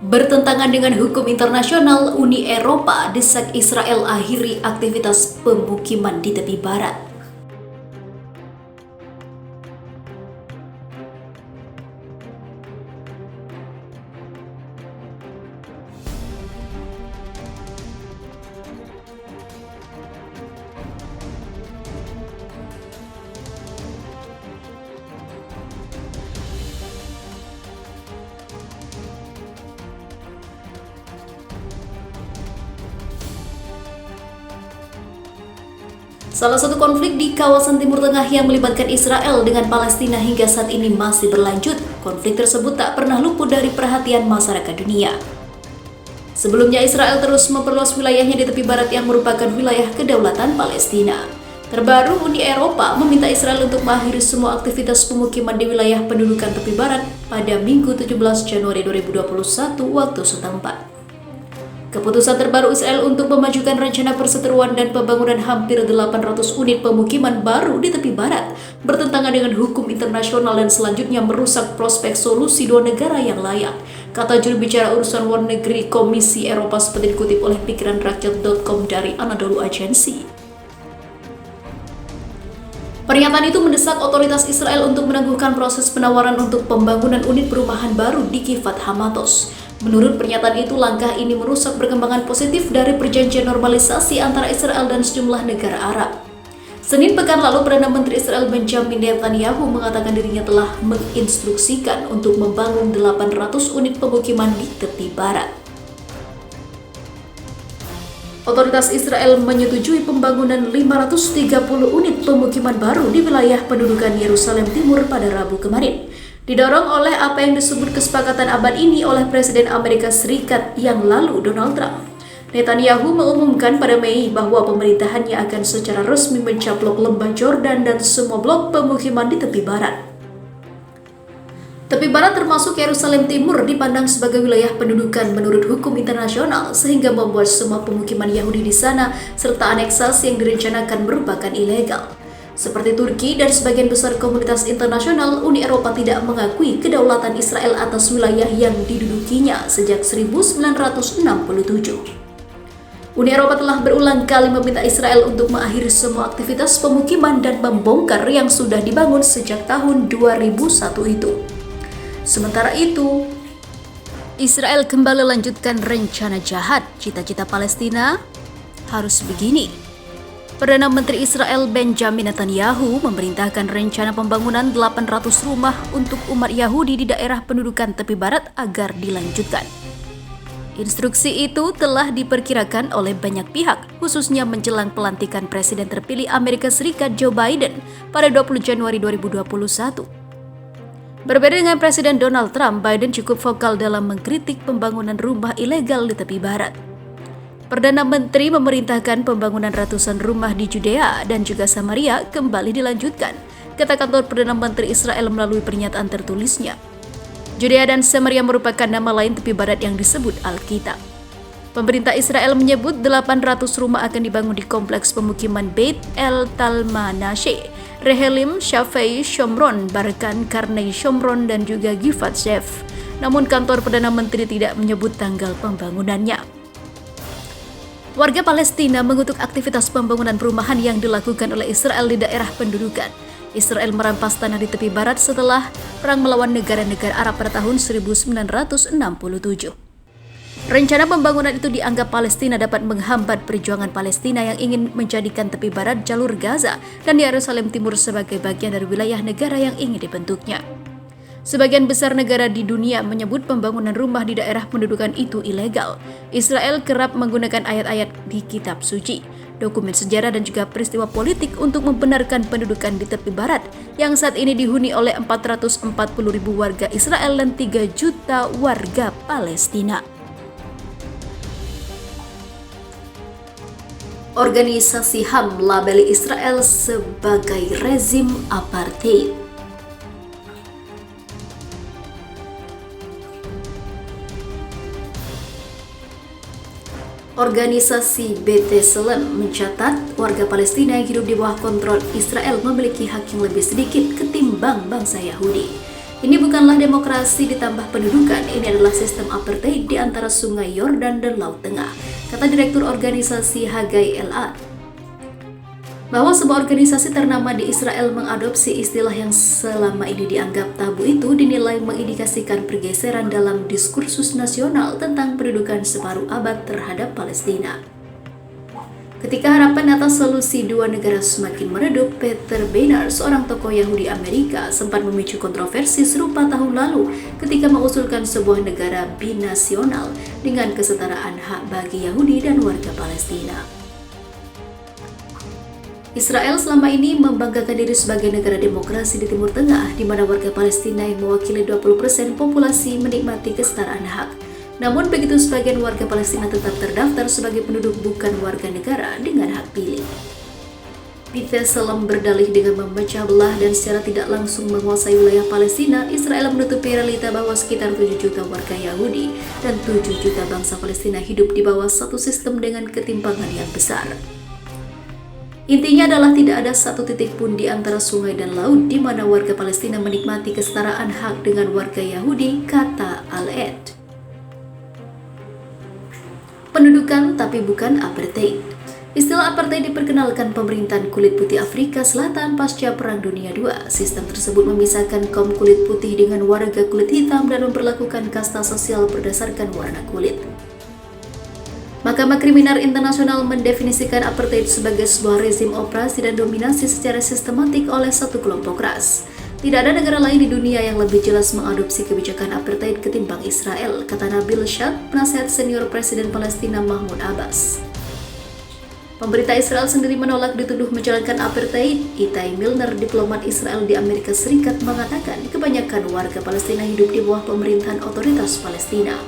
Bertentangan dengan hukum internasional, Uni Eropa desak Israel akhiri aktivitas pemukiman di tepi barat. Salah satu konflik di kawasan Timur Tengah yang melibatkan Israel dengan Palestina hingga saat ini masih berlanjut. Konflik tersebut tak pernah luput dari perhatian masyarakat dunia. Sebelumnya, Israel terus memperluas wilayahnya di tepi barat yang merupakan wilayah kedaulatan Palestina. Terbaru, Uni Eropa meminta Israel untuk mengakhiri semua aktivitas pemukiman di wilayah pendudukan tepi barat pada Minggu 17 Januari 2021 waktu setempat. Keputusan terbaru Israel untuk memajukan rencana perseteruan dan pembangunan hampir 800 unit pemukiman baru di tepi barat bertentangan dengan hukum internasional dan selanjutnya merusak prospek solusi dua negara yang layak, kata juru bicara urusan luar negeri Komisi Eropa seperti dikutip oleh pikiranrakyat.com dari Anadolu Agency. Pernyataan itu mendesak otoritas Israel untuk menangguhkan proses penawaran untuk pembangunan unit perumahan baru di Kifat Hamatos. Menurut pernyataan itu, langkah ini merusak perkembangan positif dari perjanjian normalisasi antara Israel dan sejumlah negara Arab. Senin pekan lalu, Perdana Menteri Israel Benjamin Netanyahu mengatakan dirinya telah menginstruksikan untuk membangun 800 unit pemukiman di tepi barat. Otoritas Israel menyetujui pembangunan 530 unit pemukiman baru di wilayah pendudukan Yerusalem Timur pada Rabu kemarin. Didorong oleh apa yang disebut kesepakatan abad ini oleh Presiden Amerika Serikat yang lalu, Donald Trump. Netanyahu mengumumkan pada Mei bahwa pemerintahannya akan secara resmi mencaplok lembah Jordan dan semua blok pemukiman di tepi barat. Tepi barat termasuk Yerusalem Timur dipandang sebagai wilayah pendudukan menurut hukum internasional sehingga membuat semua pemukiman Yahudi di sana serta aneksasi yang direncanakan merupakan ilegal. Seperti Turki dan sebagian besar komunitas internasional, Uni Eropa tidak mengakui kedaulatan Israel atas wilayah yang didudukinya sejak 1967. Uni Eropa telah berulang kali meminta Israel untuk mengakhiri semua aktivitas pemukiman dan membongkar yang sudah dibangun sejak tahun 2001 itu. Sementara itu, Israel kembali lanjutkan rencana jahat. Cita-cita Palestina harus begini. Perdana Menteri Israel Benjamin Netanyahu memerintahkan rencana pembangunan 800 rumah untuk umat Yahudi di daerah pendudukan tepi barat agar dilanjutkan. Instruksi itu telah diperkirakan oleh banyak pihak, khususnya menjelang pelantikan Presiden terpilih Amerika Serikat Joe Biden pada 20 Januari 2021. Berbeda dengan Presiden Donald Trump, Biden cukup vokal dalam mengkritik pembangunan rumah ilegal di tepi barat. Perdana Menteri memerintahkan pembangunan ratusan rumah di Judea dan juga Samaria kembali dilanjutkan, kata kantor Perdana Menteri Israel melalui pernyataan tertulisnya. Judea dan Samaria merupakan nama lain tepi barat yang disebut Alkitab. Pemerintah Israel menyebut 800 rumah akan dibangun di kompleks pemukiman Beit El Talmanashe, Rehelim, Shafei, Shomron, Barkan, Karnei Shomron, dan juga Gifat Shef. Namun kantor Perdana Menteri tidak menyebut tanggal pembangunannya. Warga Palestina mengutuk aktivitas pembangunan perumahan yang dilakukan oleh Israel di daerah pendudukan. Israel merampas tanah di tepi barat setelah perang melawan negara-negara Arab pada tahun 1967. Rencana pembangunan itu dianggap Palestina dapat menghambat perjuangan Palestina yang ingin menjadikan tepi barat jalur Gaza dan Yerusalem Timur sebagai bagian dari wilayah negara yang ingin dibentuknya. Sebagian besar negara di dunia menyebut pembangunan rumah di daerah pendudukan itu ilegal. Israel kerap menggunakan ayat-ayat di kitab suci, dokumen sejarah dan juga peristiwa politik untuk membenarkan pendudukan di tepi barat yang saat ini dihuni oleh 440.000 warga Israel dan 3 juta warga Palestina. Organisasi HAM melabeli Israel sebagai rezim apartheid. Organisasi B'Tselem mencatat warga Palestina yang hidup di bawah kontrol Israel memiliki hak yang lebih sedikit ketimbang bangsa Yahudi. Ini bukanlah demokrasi ditambah pendudukan, ini adalah sistem apartheid di antara Sungai Yordan dan Laut Tengah, kata Direktur Organisasi Hagai Elad. Bahwa sebuah organisasi ternama di Israel mengadopsi istilah yang selama ini dianggap tabu itu dinilai mengindikasikan pergeseran dalam diskursus nasional tentang pendudukan separuh abad terhadap Palestina. Ketika harapan atas solusi dua negara semakin meredup, Peter Beinart, seorang tokoh Yahudi Amerika, sempat memicu kontroversi serupa tahun lalu ketika mengusulkan sebuah negara binasional dengan kesetaraan hak bagi Yahudi dan warga Palestina. Israel selama ini membanggakan diri sebagai negara demokrasi di Timur Tengah, di mana warga Palestina yang mewakili 20% populasi menikmati kesetaraan hak. Namun begitu sebagian warga Palestina tetap terdaftar sebagai penduduk bukan warga negara dengan hak pilih. B'Tselem berdalih dengan memecah belah dan secara tidak langsung menguasai wilayah Palestina, Israel menutupi realita bahwa sekitar 7 juta warga Yahudi dan 7 juta bangsa Palestina hidup di bawah satu sistem dengan ketimpangan yang besar. Intinya adalah tidak ada satu titik pun di antara sungai dan laut di mana warga Palestina menikmati kesetaraan hak dengan warga Yahudi, kata Al-Ed. Pendudukan tapi bukan apartheid. Istilah apartheid diperkenalkan pemerintahan kulit putih Afrika Selatan pasca Perang Dunia II. Sistem tersebut memisahkan kaum kulit putih dengan warga kulit hitam dan memperlakukan kasta sosial berdasarkan warna kulit. Mahkamah Kriminal Internasional mendefinisikan apartheid sebagai sebuah rezim operasi dan dominasi secara sistematik oleh satu kelompok ras. Tidak ada negara lain di dunia yang lebih jelas mengadopsi kebijakan apartheid ketimbang Israel, kata Nabil Shad, penasihat senior Presiden Palestina Mahmud Abbas. Pemerintah Israel sendiri menolak dituduh menjalankan apartheid. Itai Milner, diplomat Israel di Amerika Serikat, mengatakan kebanyakan warga Palestina hidup di bawah pemerintahan otoritas Palestina.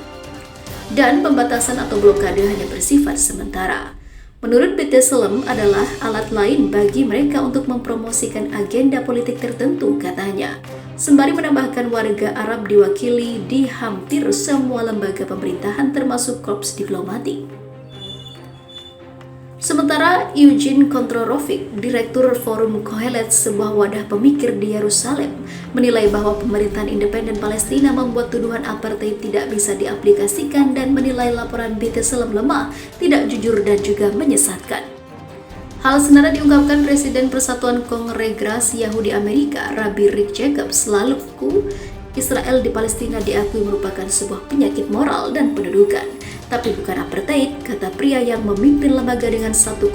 Dan pembatasan atau blokade hanya bersifat sementara. Menurut B'Tselem adalah alat lain bagi mereka untuk mempromosikan agenda politik tertentu, katanya. Sembari menambahkan warga Arab diwakili di hampir semua lembaga pemerintahan termasuk korps diplomatik. Sementara Eugene Kontrorovic, Direktur Forum Kohelet, sebuah wadah pemikir di Yerusalem, menilai bahwa pemerintahan independen Palestina membuat tuduhan apartheid tidak bisa diaplikasikan dan menilai laporan B'Tselem lemah, tidak jujur dan juga menyesatkan. Hal senada diungkapkan Presiden Persatuan Kongregasi Yahudi Amerika, Rabbi Rick Jacobs, selalu Israel di Palestina diakui merupakan sebuah penyakit moral dan pendudukan. Tapi bukan apartheid, kata pria yang memimpin lembaga dengan 1,5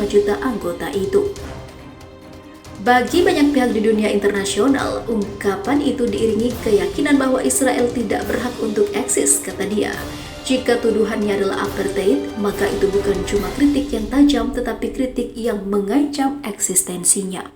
juta anggota itu. Bagi banyak pihak di dunia internasional, ungkapan itu diiringi keyakinan bahwa Israel tidak berhak untuk eksis, kata dia. Jika tuduhannya adalah apartheid, maka itu bukan cuma kritik yang tajam, tetapi kritik yang mengancam eksistensinya.